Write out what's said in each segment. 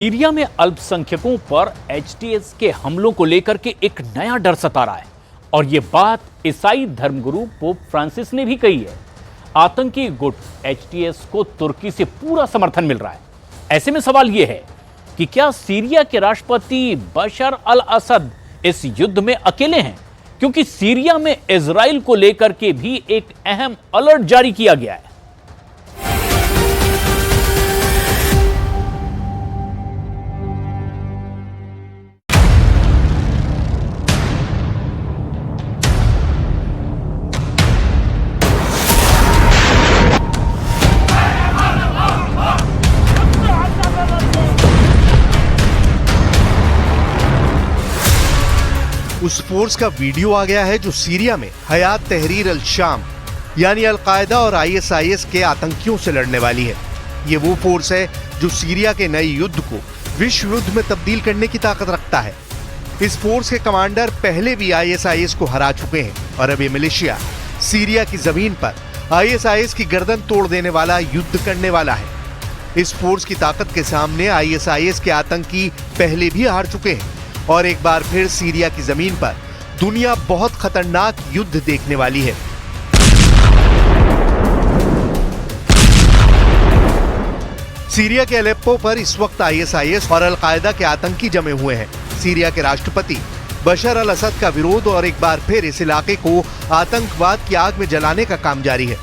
Syria में अल्पसंख्यकों पर एचटीएस के हमलों को लेकर के एक नया डर सता रहा है और यह बात ईसाई धर्मगुरु पोप फ्रांसिस ने भी कही है। आतंकी गुट एचटीएस को तुर्की से पूरा समर्थन मिल रहा है। ऐसे में सवाल यह है कि क्या सीरिया के राष्ट्रपति बशर अल असद इस युद्ध में अकेले हैं, क्योंकि सीरिया में इजराइल को लेकर के भी एक अहम अलर्ट जारी किया गया है। उस फोर्स का वीडियो आ गया है जो सीरिया में हयात तहरीर अल शाम यानी अल कायदा और आईएसआईएस के आतंकियों से लड़ने वाली है। ये वो फोर्स है जो सीरिया के नए युद्ध को विश्व युद्ध में तब्दील करने की ताकत रखता है। इस फोर्स के कमांडर पहले भी आईएसआईएस को हरा चुके हैं और अब ये मिलिशिया सीरिया की जमीन पर आईएसआईएस की गर्दन तोड़ देने वाला युद्ध करने वाला है। इस फोर्स की ताकत के सामने आईएसआईएस के आतंकी पहले भी हार चुके हैं और एक बार फिर सीरिया की जमीन पर दुनिया बहुत खतरनाक युद्ध देखने वाली है। सीरिया के अलेप्पो पर इस वक्त आईएसआईएस और अल कायदा के आतंकी जमे हुए हैं। सीरिया के राष्ट्रपति बशर अल असद का विरोध और एक बार फिर इस इलाके को आतंकवाद की आग में जलाने का काम जारी है।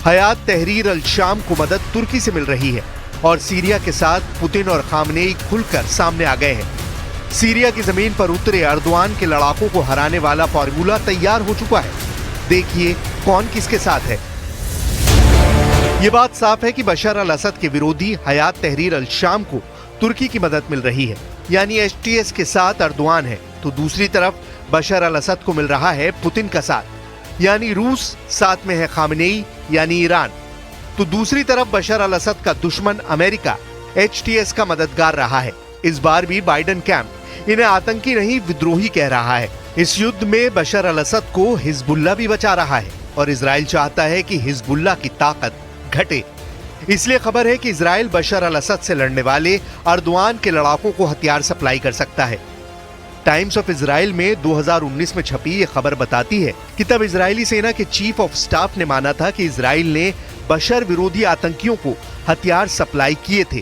हयात तहरीर अल शाम को मदद तुर्की से मिल रही है और सीरिया के साथ पुतिन और खामनेई खुलकर सामने आ गए हैं। सीरिया की जमीन पर उतरे अर्दवान के लड़ाकों को हराने वाला फॉर्मूला तैयार हो चुका है। देखिए कौन किसके साथ है। ये बात साफ है कि बशर अल असद के विरोधी हयात तहरीर अल शाम को तुर्की की मदद मिल रही है, यानी एचटीएस के साथ अर्दवान है, तो दूसरी तरफ बशर अल असद को मिल रहा है पुतिन का साथ, यानी रूस, साथ में है खामनेई यानी ईरान। तो दूसरी तरफ बशर अल असद का दुश्मन अमेरिका एचटीएस का मददगार रहा है। इस बार भी बाइडेन कैंप इन्हें आतंकी नहीं विद्रोही कह रहा है। इस युद्ध में बशर अल असद को हिजबुल्लाह भी बचा रहा है और इजराइल चाहता है कि हिजबुल्लाह की ताकत घटे। इसलिए खबर है कि इजराइल बशर अल असद से लड़ने वाले अर्दवान के लड़ाकों को हथियार सप्लाई कर सकता है। टाइम्स ऑफ इजराइल में 2019 में छपी ये खबर बताती है कि तब इजरायली सेना के चीफ ऑफ स्टाफ ने माना था कि इजराइल ने बशर विरोधी आतंकियों को हथियार सप्लाई किए थे।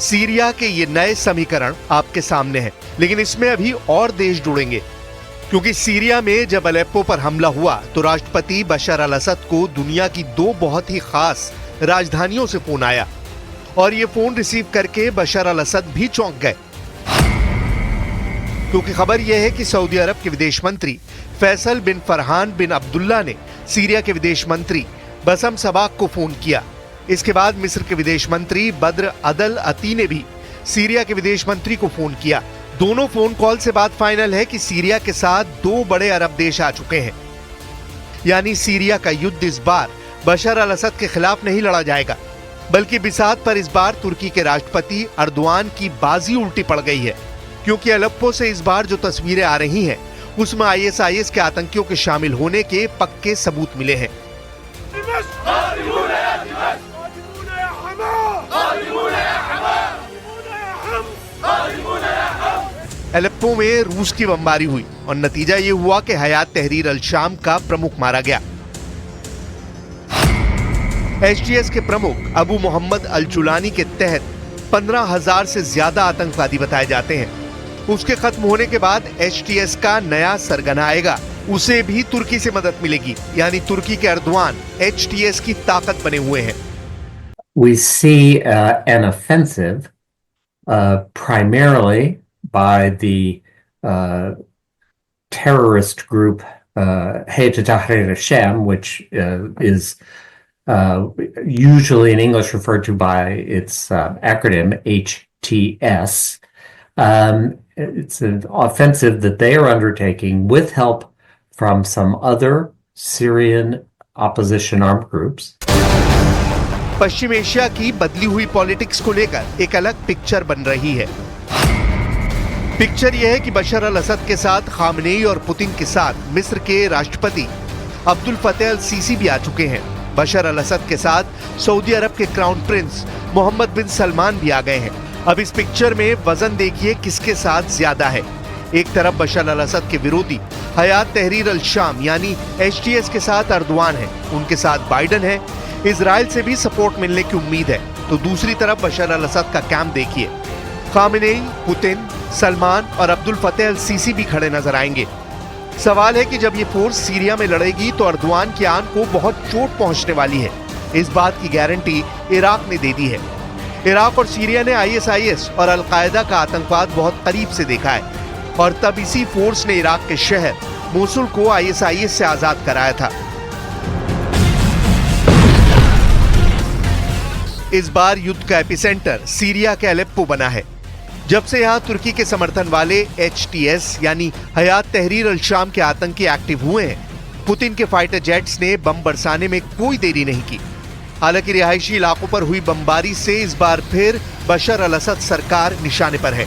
सीरिया के ये नए समीकरण आपके सामने हैं, लेकिन इसमें अभी और देश जुड़ेंगे, क्योंकि सीरिया में जब अलेप्पो पर हमला हुआ तो राष्ट्रपति बशर अल असद को दुनिया की दो बहुत ही खास राजधानियों से फोन आया और ये फोन रिसीव करके बशर अल असद भी चौंक गए, क्योंकि खबर यह है कि सऊदी अरब के विदेश मंत्री फैसल बिन फरहान बिन अब्दुल्ला ने सीरिया के विदेश मंत्री बसम सबाक को फोन किया। इसके बाद मिस्र के विदेश मंत्री बद्र अदल अती ने भी सीरिया के विदेश मंत्री को फोन किया। दोनों फोन कॉल से बात फाइनल है कि सीरिया के साथ दो बड़े अरब देश आ चुके हैं, यानी सीरिया का युद्ध इस बार बशर अल असद के खिलाफ नहीं लड़ा जाएगा, बल्कि बिसात पर इस बार तुर्की के राष्ट्रपति अर्दवान की बाजी उल्टी पड़ गई है, क्योंकि अलेप्पो से इस बार जो तस्वीरें आ रही हैं उसमें आईएसआईएस के आतंकियों के शामिल होने के पक्के सबूत मिले हैं। अलेप्पो में रूस की बमबारी हुई और नतीजा ये हुआ कि हयात तहरीर अल शाम का प्रमुख मारा गया। एचटीएस के प्रमुख अबू मोहम्मद अल जुलानी के तहत 15,000 से ज्यादा आतंकवादी बताए जाते हैं। उसके खत्म होने के बाद एचटीएस का नया सरगना आएगा, उसे भी तुर्की से मदद मिलेगी, यानी तुर्की के अर्दवान एचटीएस की ताकत बने हुए हैं। We see an offensive primarily by the terrorist group Hayat Tahrir al-Sham, which is usually in English referred to by its acronym HTS. It's an offensive that they are undertaking with help from some other Syrian opposition armed groups. Paschim Asia की बदली हुई politics को लेकर एक अलग picture बन रही है। पिक्चर यह है कि बशर अल असद के साथ खामनेई और पुतिन के साथ मिस्र के राष्ट्रपति अब्दुल फतेह अल सीसी भी आ चुके हैं। बशर अल असद के साथ सऊदी अरब के क्राउन प्रिंस मोहम्मद बिन सलमान भी आ गए हैं। अब इस पिक्चर में वजन देखिए किसके साथ ज्यादा है। एक तरफ बशर अल असद के विरोधी हयात तहरीर अल शाम यानी HTS के साथ अर्दवान है, उनके साथ बाइडन है, इजराइल से भी सपोर्ट मिलने की उम्मीद है। तो दूसरी तरफ बशर अल असद का कैंप देखिए, खामेनेई, पुतिन, सलमान और अब्दुल फतेह अल सीसी भी खड़े नजर आएंगे। सवाल है कि जब ये फोर्स सीरिया में लड़ेगी तो अर्दवान की आन को बहुत चोट पहुंचने वाली है। इस बात की गारंटी इराक ने दे दी है। इराक और सीरिया ने ISIS और अल-कायदा का आतंकवाद बहुत करीब से देखा है और तब इसी फोर्स ने इराक के शहर मोसुल को ISIS से आजाद कराया था। इस बार युद्ध का एपिसेंटर सीरिया के अलेप्पो बना है। जब से यहां तुर्की के समर्थन वाले HTS यानी हयात तहरीर अल शाम के आतंकी एक्टिव हुए हैं, पुतिन के फाइटर जेट्स ने बम बरसाने में कोई देरी नहीं की। हालांकि रिहायशी इलाकों पर हुई बमबारी से इस बार फिर बशर अल असद सरकार निशाने पर है।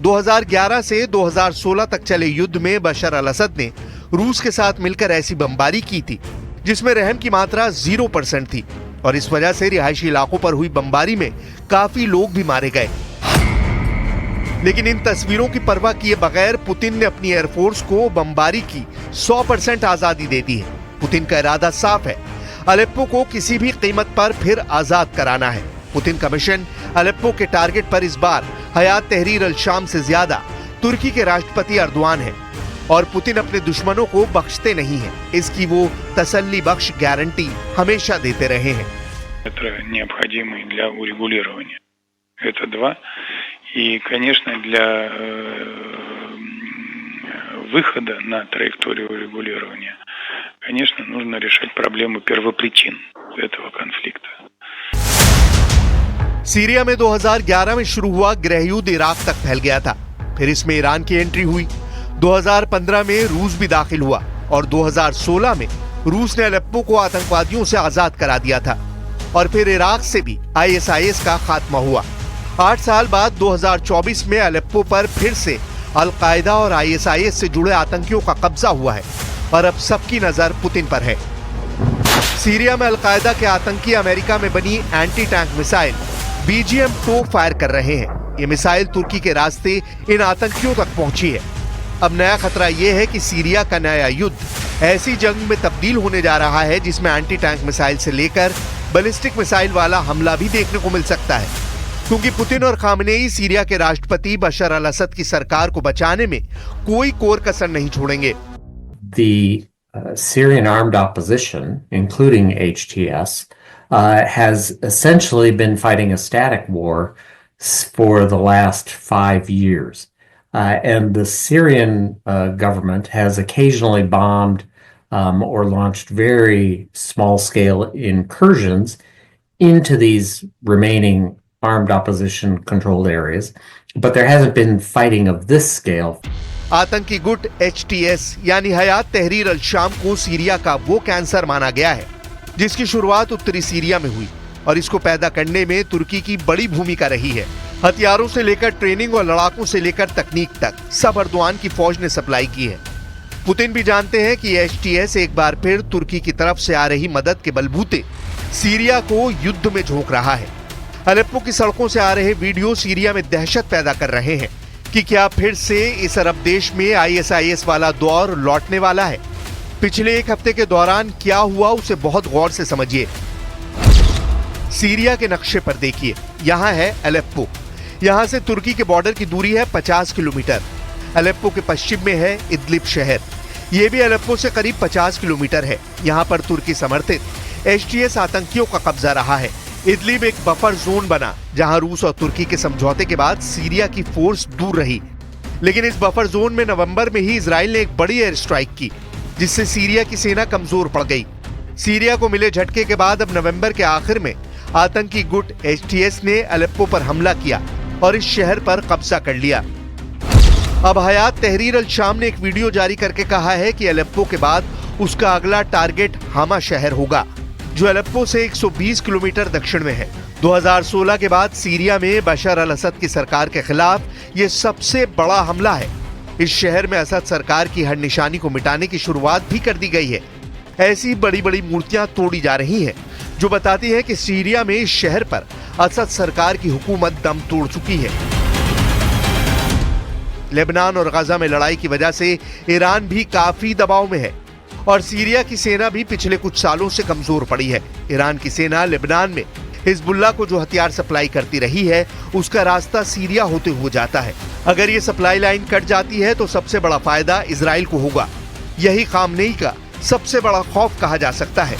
2011 से 2016 तक चले युद्ध में बशर अल असद ने रूस के साथ मिलकर ऐसी बमबारी की थी जिसमें रहम की मात्रा 0% थी और इस वजह से रिहायशी इलाकों पर हुई बमबारी में काफी लोग भी मारे गए। लेकिन इन तस्वीरों की परवाह किए बगैर पुतिन ने अपनी एयरफोर्स को बमबारी की 100% आजादी दे दी है। पुतिन का इरादा साफ है, अलेप्पो को किसी भी कीमत पर फिर आजाद कराना है। पुतिन का मिशन अलेप्पो के टारगेट पर इस बार हयात तहरीर अल शाम से ज्यादा तुर्की के राष्ट्रपति अर्दवान है और पुतिन अपने दुश्मनों को बख्शते नहीं हैं। इसकी वो तसल्ली बख्श गारंटी हमेशा देते रहे हैं। Это необходимый для урегулирования. Это два. И, конечно, для выхода на траекторию урегулирования, конечно, нужно решать проблему первопричин этого конфликта. सीरिया में 2011 में शुरू हुआ गृहयुद्ध इराक तक फैल गया था, फिर इसमें ईरान की एंट्री हुई। 2015 में रूस भी दाखिल हुआ और 2016 में रूस ने अलेप्पो को आतंकवादियों से आजाद करा दिया था और फिर इराक से भी ISIS का खात्मा हुआ। 8 साल बाद 2024 में अलेप्पो पर फिर से अल-कायदा और ISIS से जुड़े आतंकियों का कब्जा हुआ है और अब सबकी नजर पुतिन पर है। सीरिया में अल-कायदा के आतंकी अमेरिका में बनी anti tank missile BGM-2 fire कर रहे हैं। ये मिसाइल तुर्की के रास्ते इन आतंकियों तक पहुंची है। अब नया खतरा यह है कि सीरिया का नया युद्ध ऐसी जंग में तब्दील होने जा रहा है जिसमें एंटी टैंक मिसाइल से लेकर बैलिस्टिक मिसाइल वाला हमला भी देखने को मिल सकता है, क्योंकि पुतिन और खामनेई सीरिया के राष्ट्रपति बशर अल असद की सरकार को बचाने में कोई कोर कसर नहीं छोड़ेंगे। The Syrian armed opposition, including HTS, has essentially been fighting a static war for the last 5 years. And the Syrian government has occasionally bombed or launched very small-scale incursions into these remaining armed opposition-controlled areas, but there hasn't been fighting of this scale. आतंकी गुट HTS यानी हयात तहरीर अल शाम को Syria का वो cancer माना गया है जिसकी शुरुआत उत्तरी सीरिया में हुई और इसको पैदा करने में तुर्की की बड़ी भूमिका रही है। हथियारों से लेकर ट्रेनिंग और लड़ाकों से लेकर तकनीक तक सब अर्दवान की फौज ने सप्लाई की है। पुतिन भी जानते हैं कि HTS एक बार फिर तुर्की की तरफ से आ रही मदद के बलबूते सीरिया को युद्ध में झोंक रहा है। अलेप्पो की सड़कों से आ रहे वीडियो सीरिया में दहशत पैदा कर रहे हैं कि क्या फिर से इस अरब देश में ISIS वाला दौर लौटने वाला है। पिछले एक हफ्ते के दौरान क्या हुआ उसे बहुत गौर से समझिए। सीरिया के नक्शे पर देखिए, यहाँ है अलेप्पो। यहाँ से तुर्की के बॉर्डर की दूरी है 50 किलोमीटर। अलेप्पो के पश्चिम में है इदलिब शहर, ये भी अलेप्पो से करीब 50 किलोमीटर है। यहाँ पर तुर्की समर्थित HTS आतंकियों का कब्जा रहा है। इदलिब एक बफर जोन बना जहां रूस और तुर्की के समझौते के बाद सीरिया की फोर्स दूर रही, लेकिन इस बफर जोन में नवंबर में ही इजराइल ने एक बड़ी एयर स्ट्राइक की जिससे सीरिया की सेना कमजोर पड़ गई। सीरिया को मिले झटके के बाद अब नवंबर के आखिर में आतंकी गुट HTS ने अलेप्पो पर हमला किया और इस शहर पर कब्जा कर लिया। अब हयात तहरीर अल शाम ने एक वीडियो जारी करके कहा है कि अलेप्पो के बाद उसका अगला टारगेट हामा शहर होगा, जो अलेप्पो से 120 किलोमीटर दक्षिण में है। 2016 के बाद सीरिया में बशर अल असद की सरकार के खिलाफ यह सबसे बड़ा हमला है। इस शहर में असद सरकार की हर निशानी को मिटाने की शुरुआत भी कर दी गई है। ऐसी बड़ी बड़ी मूर्तियां तोड़ी जा रही हैं, जो बताती है कि सीरिया में इस शहर पर असद सरकार की हुकूमत दम तोड़ चुकी है। लेबनान और गाजा में लड़ाई की वजह से ईरान भी काफी दबाव में है और सीरिया की सेना भी पिछले कुछ सालों से कमजोर पड़ी है। ईरान की सेना लेबनान में हिजबुल्लाह को जो हथियार सप्लाई करती रही है, उसका रास्ता सीरिया होते हुए जाता है। अगर ये सप्लाई लाइन कट जाती है तो सबसे बड़ा फायदा इजराइल को होगा। यही खामनेई का सबसे बड़ा खौफ कहा जा सकता है।